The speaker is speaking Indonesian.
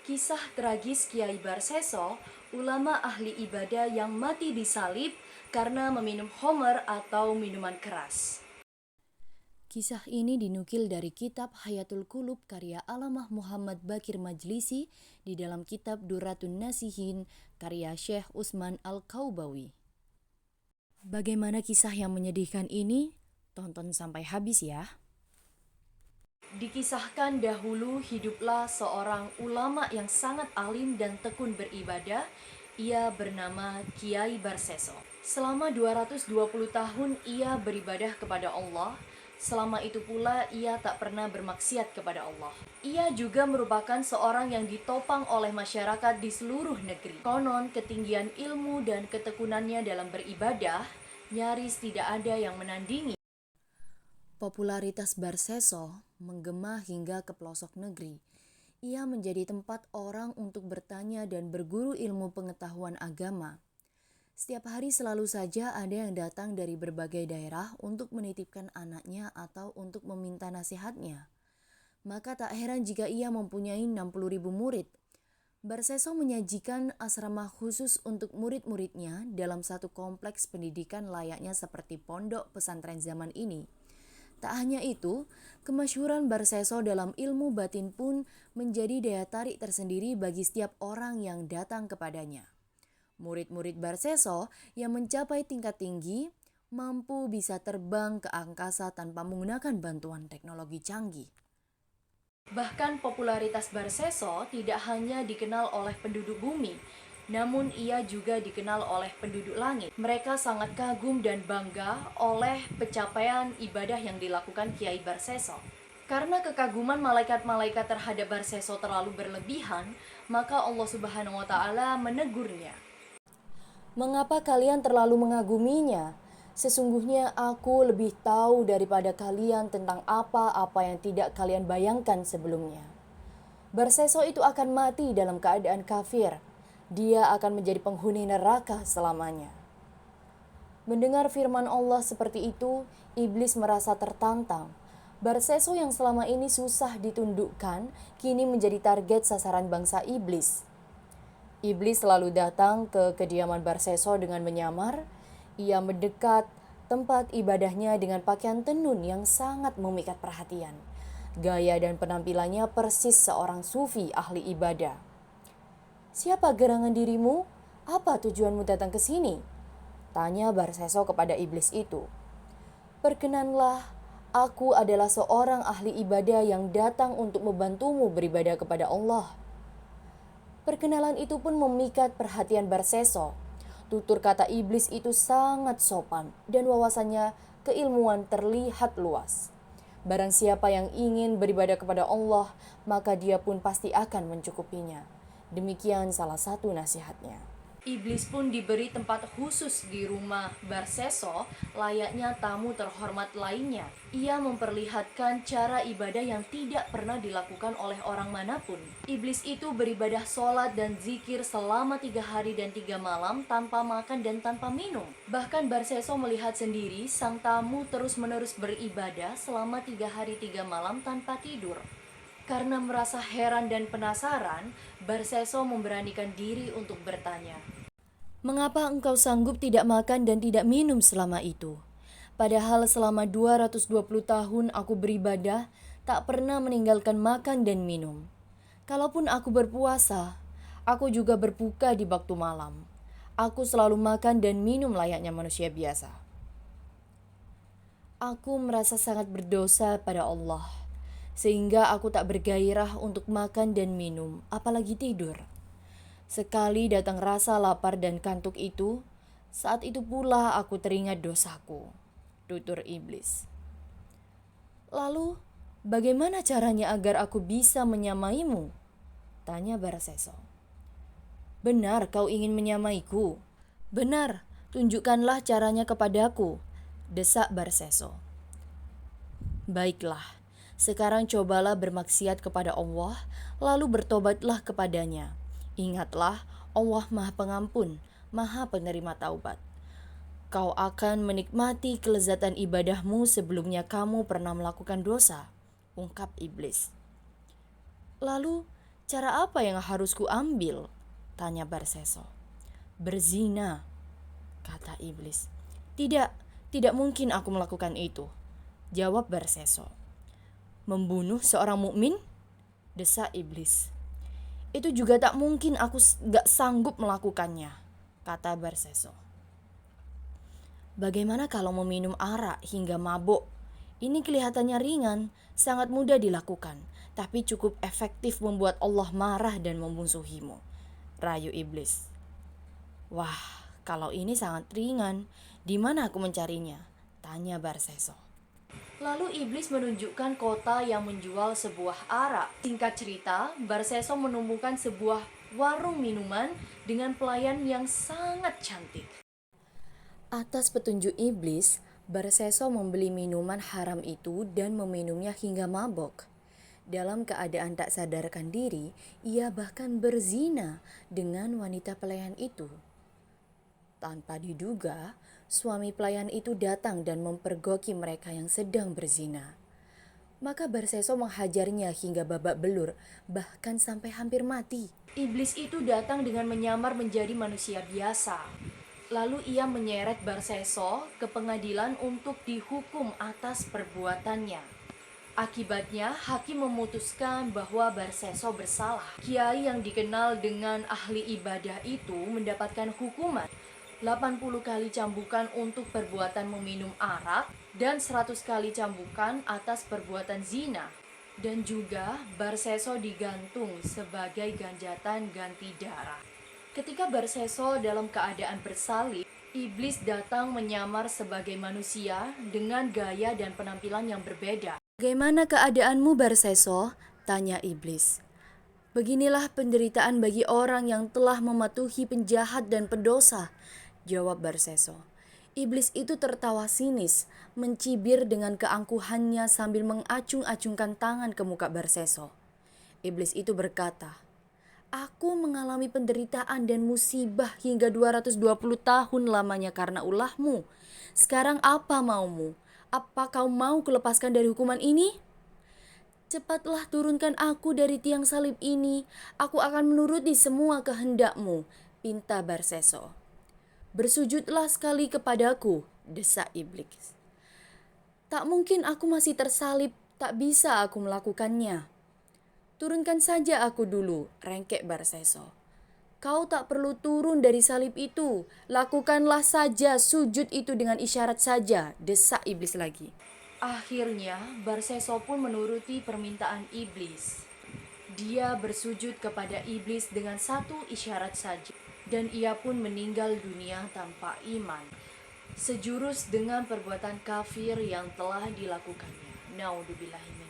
Kisah tragis Kiai Barseso, ulama ahli ibadah yang mati disalib karena meminum homer atau minuman keras. Kisah ini dinukil dari kitab Hayatul Qulub karya Alamah Muhammad Bakir Majlisi di dalam kitab Duratun Nasihin karya Syekh Utsman Al-Kaubawi. Bagaimana kisah yang menyedihkan ini? Tonton sampai habis ya. Dikisahkan dahulu hiduplah seorang ulama yang sangat alim dan tekun beribadah. Ia bernama Kiai Barseso. Selama 220 tahun ia beribadah kepada Allah. Selama itu pula ia tak pernah bermaksiat kepada Allah. Ia juga merupakan seorang yang ditopang oleh masyarakat di seluruh negeri. Konon ketinggian ilmu dan ketekunannya dalam beribadah nyaris tidak ada yang menandingi. Popularitas Barseso menggema hingga ke pelosok negeri. Ia menjadi tempat orang untuk bertanya dan berguru ilmu pengetahuan agama. Setiap hari selalu saja ada yang datang dari berbagai daerah untuk menitipkan anaknya atau untuk meminta nasihatnya. Maka tak heran jika ia mempunyai 60.000 murid. Barseso menyajikan asrama khusus untuk murid-muridnya dalam satu kompleks pendidikan layaknya seperti pondok pesantren zaman ini. Tak hanya itu, kemasyhuran Barseso dalam ilmu batin pun menjadi daya tarik tersendiri bagi setiap orang yang datang kepadanya. Murid-murid Barseso yang mencapai tingkat tinggi mampu bisa terbang ke angkasa tanpa menggunakan bantuan teknologi canggih. Bahkan popularitas Barseso tidak hanya dikenal oleh penduduk bumi, namun ia juga dikenal oleh penduduk langit. Mereka sangat kagum dan bangga oleh pencapaian ibadah yang dilakukan Kiai Barseso. Karena kekaguman malaikat-malaikat terhadap Barseso terlalu berlebihan, maka Allah Subhanahu wa Ta'ala menegurnya. Mengapa kalian terlalu mengaguminya? Sesungguhnya aku lebih tahu daripada kalian tentang apa-apa yang tidak kalian bayangkan sebelumnya. Barseso itu akan mati dalam keadaan kafir. Dia akan menjadi penghuni neraka selamanya. Mendengar firman Allah seperti itu, iblis merasa tertantang. Barseso yang selama ini susah ditundukkan, kini menjadi target sasaran bangsa iblis. Iblis selalu datang ke kediaman Barseso dengan menyamar. Ia mendekat tempat ibadahnya dengan pakaian tenun yang sangat memikat perhatian. Gaya dan penampilannya persis seorang sufi ahli ibadah. "Siapa gerangan dirimu? Apa tujuanmu datang ke sini?" tanya Barseso kepada iblis itu. "Perkenanlah, aku adalah seorang ahli ibadah yang datang untuk membantumu beribadah kepada Allah." Perkenalan itu pun memikat perhatian Barseso. Tutur kata iblis itu sangat sopan dan wawasannya keilmuan terlihat luas. Barang siapa yang ingin beribadah kepada Allah, maka dia pun pasti akan mencukupinya. Demikian salah satu nasihatnya. Iblis pun diberi tempat khusus di rumah Barseso layaknya tamu terhormat lainnya. Ia memperlihatkan cara ibadah yang tidak pernah dilakukan oleh orang manapun. Iblis itu beribadah sholat dan zikir selama 3 hari dan 3 malam tanpa makan dan tanpa minum. Bahkan Barseso melihat sendiri sang tamu terus-menerus beribadah selama 3 hari 3 malam tanpa tidur. Karena merasa heran dan penasaran, Barseso memberanikan diri untuk bertanya, "Mengapa engkau sanggup tidak makan dan tidak minum selama itu? Padahal selama 220 tahun aku beribadah, tak pernah meninggalkan makan dan minum. Kalaupun aku berpuasa, aku juga berbuka di waktu malam. Aku selalu makan dan minum layaknya manusia biasa. Aku merasa sangat berdosa pada Allah, sehingga aku tak bergairah untuk makan dan minum, apalagi tidur. Sekali datang rasa lapar dan kantuk itu, saat itu pula aku teringat dosaku," tutur iblis. "Lalu, bagaimana caranya agar aku bisa menyamaimu?" tanya Barseso. "Benar kau ingin menyamaiku?" "Benar, tunjukkanlah caranya kepadaku," desak Barseso. "Baiklah, sekarang cobalah bermaksiat kepada Allah, lalu bertobatlah kepadanya. Ingatlah, Allah Maha Pengampun, Maha Penerima Taubat. Kau akan menikmati kelezatan ibadahmu sebelumnya kamu pernah melakukan dosa," ungkap iblis. "Lalu, Cara apa yang harus kuambil? Tanya Barseso. Berzina, kata iblis. Tidak, tidak mungkin aku melakukan itu, jawab Barseso. Membunuh seorang mukmin? Desak iblis. Itu juga tak mungkin, aku gak sanggup melakukannya, kata Barseso. Bagaimana kalau meminum arak hingga mabuk? Ini kelihatannya ringan, sangat mudah dilakukan, tapi cukup efektif membuat Allah marah dan memusuhimu, rayu iblis. Wah, kalau ini sangat ringan, di mana aku mencarinya? Tanya Barseso. Lalu iblis menunjukkan kota yang menjual sebuah arak. Singkat cerita, Barseso menemukan sebuah warung minuman dengan pelayan yang sangat cantik. Atas petunjuk iblis, Barseso membeli minuman haram itu dan meminumnya hingga mabok. Dalam keadaan tak sadarkan diri, ia bahkan berzina dengan wanita pelayan itu. Tanpa diduga, suami pelayan itu datang dan mempergoki mereka yang sedang berzina. Maka Barseso menghajarnya hingga babak belur, bahkan sampai hampir mati. Iblis itu datang dengan menyamar menjadi manusia biasa. Lalu ia menyeret Barseso ke pengadilan untuk dihukum atas perbuatannya. Akibatnya, hakim memutuskan bahwa Barseso bersalah. Kiai yang dikenal dengan ahli ibadah itu mendapatkan hukuman 80 kali cambukan untuk perbuatan meminum arak dan 100 kali cambukan atas perbuatan zina. Dan juga Barseso digantung sebagai ganjatan ganti darah. Ketika Barseso dalam keadaan bersalib, iblis datang menyamar sebagai manusia dengan gaya dan penampilan yang berbeda. Bagaimana keadaanmu, Barseso? Tanya iblis. Beginilah penderitaan bagi orang yang telah mematuhi penjahat dan pendosa, jawab Barseso. Iblis itu tertawa sinis, mencibir dengan keangkuhannya sambil mengacung-acungkan tangan ke muka Barseso. Iblis itu berkata, aku mengalami penderitaan dan musibah hingga 220 tahun lamanya karena ulahmu. Sekarang apa maumu? Apa kau mau kulepaskan dari hukuman ini? Cepatlah turunkan aku dari tiang salib ini. Aku akan menuruti semua kehendakmu, pinta Barseso. Bersujudlah sekali kepadaku, desak iblis. Tak mungkin, aku masih tersalib, tak bisa aku melakukannya. Turunkan saja aku dulu, rengkek Barseso. Kau tak perlu turun dari salib itu. Lakukanlah saja sujud itu dengan isyarat saja, desak iblis lagi. Akhirnya, Barseso pun menuruti permintaan iblis. Dia bersujud kepada iblis dengan satu isyarat saja, dan ia pun meninggal dunia tanpa iman, sejurus dengan perbuatan kafir yang telah dilakukannya. Naudzubillah.